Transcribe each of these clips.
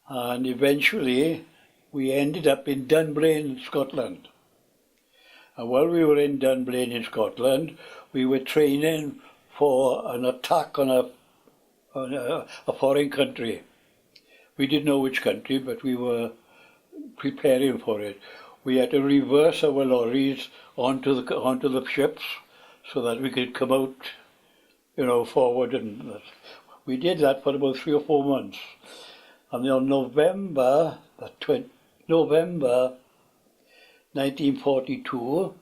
and eventually we ended up in Dunblane, Scotland. And while we were in Dunblane in Scotland, we were training for an attack on a foreign country. We didn't know which country, but we were preparing for it. We had to reverse our lorries onto the ships so that we could come out, forward. And we did that for about 3 or 4 months. And on November 1942,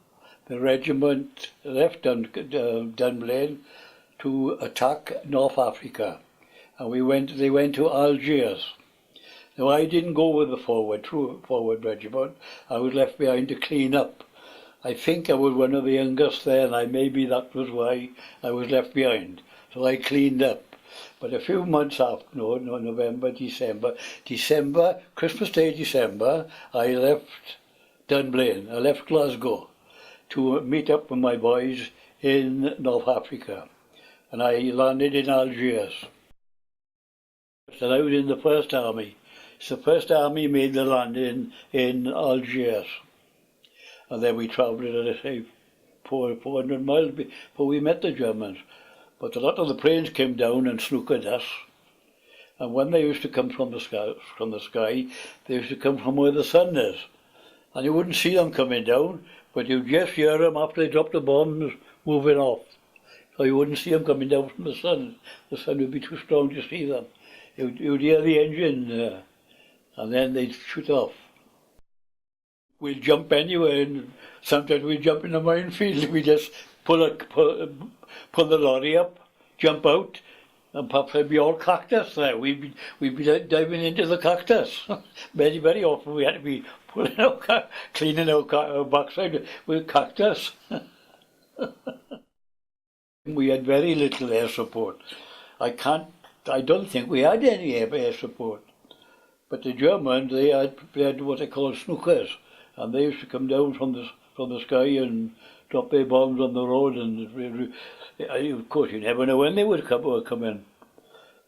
the regiment left Dunblane to attack North Africa, and they went to Algiers. Now I didn't go with the forward regiment. I was left behind to clean up. I think I was one of the youngest there, and maybe that was why I was left behind. So I cleaned up. But a few months after, November, December, Christmas Day, December, I left Dunblane. I left Glasgow to meet up with my boys in North Africa. And I landed in Algiers. And I was in the First Army. So the First Army made the landing in Algiers. And then we travelled, as I say, 400 miles before we met the Germans. But a lot of the planes came down and snookered us. And when they used to come from the sky, they used to come from where the sun is. And you wouldn't see them coming down, but you'd just hear them after they dropped the bombs moving off. So you wouldn't see them coming down from the sun. The sun would be too strong to see them. You'd hear the engine, and then they'd shoot off. We'd jump anywhere, and sometimes we'd jump in a minefield. We just pull the lorry up, jump out, and perhaps there'd be all cactus there. We'd be diving into the cactus. Very, very often we had to be cleaning our backside with cactus. We had very little air support. I don't think we had any air support. But the Germans, they had what they call snookers, and they used to come down from the sky and drop their bombs on the road. And of course, you never know when they would come in.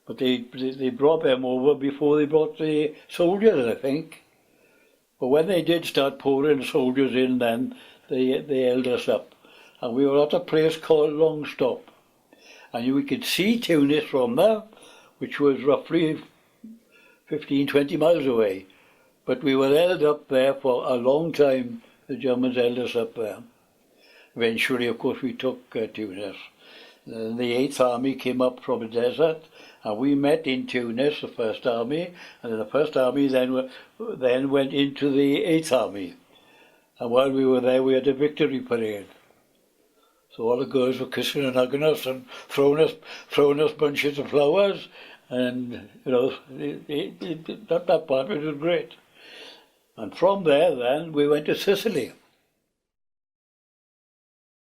But they brought them over before they brought the soldiers, I think. But when they did start pouring soldiers in, then they held us up. And we were at a place called Longstop. And we could see Tunis from there, which was roughly 15, 20 miles away. But we were held up there for a long time. The Germans held us up there. Eventually, of course, we took Tunis. Then the 8th Army came up from the desert, and we met in Tunis, the First Army, and then the First Army then went into the 8th Army. And while we were there, we had a victory parade. So all the girls were kissing and hugging us and throwing us bunches of flowers, and that part was great. And from there, then we went to Sicily.